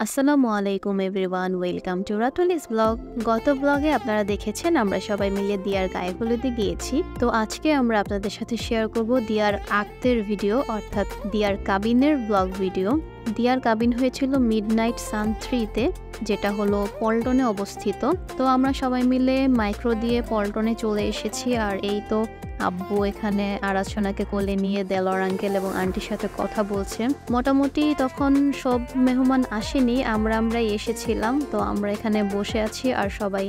আসসালামু আলাইকুম everyone, welcome to রাতুলিস blog. গত ব্লগে আপনারা দেখেছেন আমরা সবাই মিলে দিয়ার গায়ে হলুদে গিয়েছি। তো আজকে আমরা আপনাদের সাথে শেয়ার করব দিয়ার আক্তের ভিডিও, অর্থাৎ দিয়ার কাবিনের ব্লগ ভিডিও। দিয়ার কাবিন হয়েছিল মিডনাইট সান 3-তে, যেটা হলো পল্টনে অবস্থিত। তো আমরা সবাই মিলে মাইক্রো দিয়ে পল্টনে চলে এসেছি। আর এই তো আব্বু এখানে আরাধনাকে কোলে নিয়ে দেলোয়ার আঙ্কেল এবং আন্টির সাথে কথা বলছে। মোটামুটি তখন সব মেহমান আসেনি, আমরাই এসেছিলাম। তো আমরা এখানে বসে আছি আর সবাই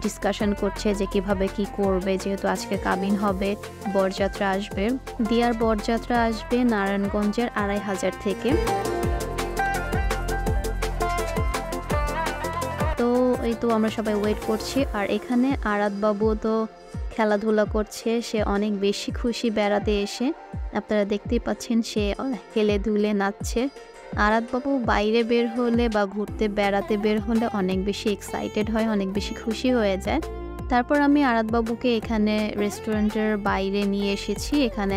ডিসকাশন করছে যে কিভাবে কি করবে, যেহেতু আজকে কাবিন হবে, বরযাত্রা আসবে। দিয়ার বরযাত্রা আসবে নারায়ণগঞ্জের 2500 থেকে। তো এই তো আমরা সবাই ওয়েট করছি। আর এখানে আরাদ বাবু তো খেলাধুলা করছে, সে অনেক বেশি খুশি বেড়াতে এসে। আপনারা দেখতেই পাচ্ছেন সে হেলে দুলে নাচছে। আরাদ বাবু বাইরে বের হলে বা ঘুরতে বেড়াতে বের হলে অনেক বেশি এক্সাইটেড হয়, অনেক বেশি খুশি হয়ে যায়। তারপর আমি আরাদ বাবুকে এখানে রেস্টুরেন্টের বাইরে নিয়ে এসেছি। এখানে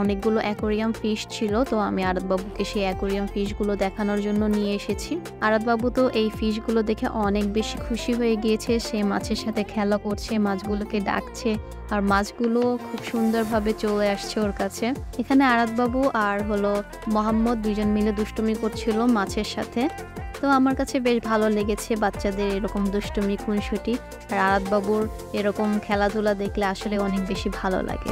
অনেকগুলো অ্যাকোরিয়াম ফিশ ছিল, তো আমি আরাদ বাবুকে সেই অ্যাকোরিয়াম ফিশগুলো দেখানোর জন্য নিয়ে এসেছি। আরাদ বাবু তো এই ফিশগুলো দেখে অনেক বেশি খুশি হয়ে গিয়েছে। সে মাছের সাথে খেলা করছে, মাছগুলোকে ডাকছে, আর মাছগুলো খুব সুন্দরভাবে চলে আসছে ওর কাছে। এখানে আরাদ বাবু আর মোহাম্মদ দুইজন মিলে দুষ্টুমি করছিল মাছের সাথে। তো আমার কাছে বেশ ভালো লেগেছে বাচ্চাদের এরকম দুষ্টুমি খুনসুটি। আর আরাদ বাবুর এরকম খেলাধুলা দেখলে আসলে অনেক বেশি ভালো লাগে।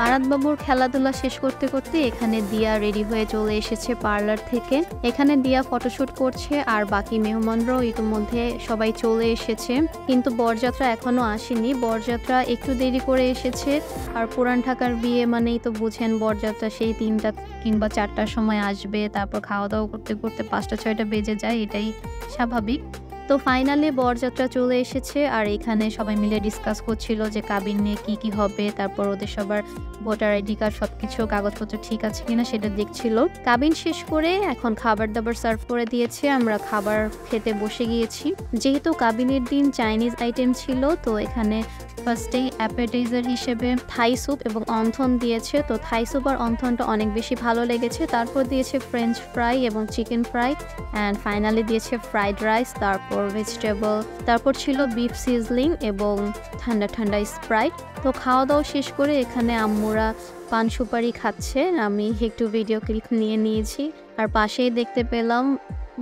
আরাদ বাবুর খেলাধুলা শেষ করতে করতে এখানে দিয়া রেডি হয়ে চলে এসেছে পার্লার থেকে। এখানে দিয়া ফটোশুট করছে আর বাকি মেহমানরাও ইতিমধ্যে সবাই চলে এসেছে, কিন্তু বরযাত্রা এখনো আসেনি। বরযাত্রা একটু দেরি করে এসেছে। আর পুরান ঢাকার বিয়ে মানেই তো বুঝেন, বরযাত্রা সেই 3টা কিংবা 4টার সময় আসবে, তারপর খাওয়া দাওয়া করতে করতে 5টা-6টা বেজে যায়, এটাই স্বাভাবিক। তো ফাইনালি বরযাত্রা চলে এসেছে। আর এখানে সবাই মিলে ডিসকাস করছিল যে কাবিন নিয়ে কি হবে, তারপর ওদের সবার ভোটার আইডি কার্ড সবকিছু কাগজপত্র ঠিক আছে কিনা সেটা দেখছিল। কাবিন শেষ করে এখন খাবার দাবার সার্ভ করে দিয়েছে, আমরা খাবার খেতে বসে গিয়েছি। যেহেতু কাবিনের দিন চাইনিজ আইটেম ছিল, তো এখানে ফার্স্টেই অ্যাপেটাইজার হিসেবে থাই স্যুপ এবং অন্থন দিয়েছে। তো থাই স্যুপ আর অন্থনটা অনেক বেশি ভালো লেগেছে। তারপর দিয়েছে ফ্রেঞ্চ ফ্রাই এবং চিকেন ফ্রাই, অ্যান্ড ফাইনালি দিয়েছে ফ্রাইড রাইস, তারপর ভেজিটেবল, তারপর ছিল বিফ সিজলিং এবং ঠান্ডা ঠান্ডা স্প্রাইট। তো খাওয়া দাওয়া শেষ করে এখানে আম্মুরা পান সুপারি খাচ্ছে, আমি একটু ভিডিও ক্লিপ নিয়ে নিয়েছি। আর পাশেই দেখতে পেলাম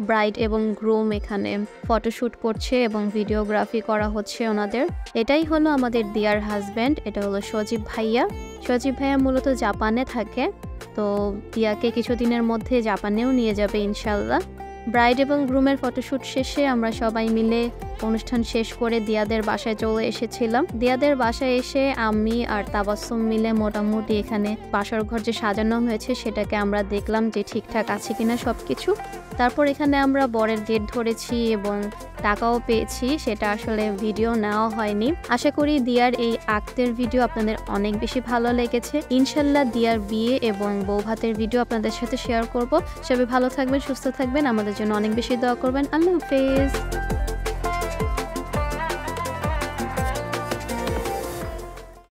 ব্রাইড এবং গ্রুম এখানে ফটোশ্যুট করছে এবং ভিডিওগ্রাফি করা হচ্ছে ওনাদের। এটাই হলো আমাদের দিয়ার হাজব্যান্ড, এটা হলো সজীব ভাইয়া। সজীব ভাইয়া মূলত জাপানে থাকে, তো দিয়াকে কিছুদিনের মধ্যে জাপানেও নিয়ে যাবে ইনশাল্লাহ। ব্রাইড এবং গ্রুমের ফটোশ্যুট শেষে আমরা সবাই মিলে অনুষ্ঠান শেষ করে দিয়াদের বাসায় চলে এসেছিলাম। দিয়াদের বাসায় এসে আমি আর তাবাসসুম মিলে মোটামুটি এখানে বাসার ঘর যে সাজানো হয়েছে সেটাকে আমরা দেখলাম যে ঠিকঠাক আছে কিনা সবকিছু। তারপর এখানে আমরা বরের গেট ধরেছি এবং টাকাও পেয়েছি, সেটা আসলে ভিডিও নেওয়া হয়নি। আশা করি দিয়ার এই আক্তের ভিডিও আপনাদের অনেক বেশি ভালো লেগেছে। ইনশাল্লাহ দিয়ার বিয়ে এবং বৌভাতের ভিডিও আপনাদের সাথে শেয়ার করব। সবাই ভালো থাকবেন, সুস্থ থাকবেন, আমাদের জন্য অনেক বেশি দোয়া করবেন। আল্লাহ হাফেজ।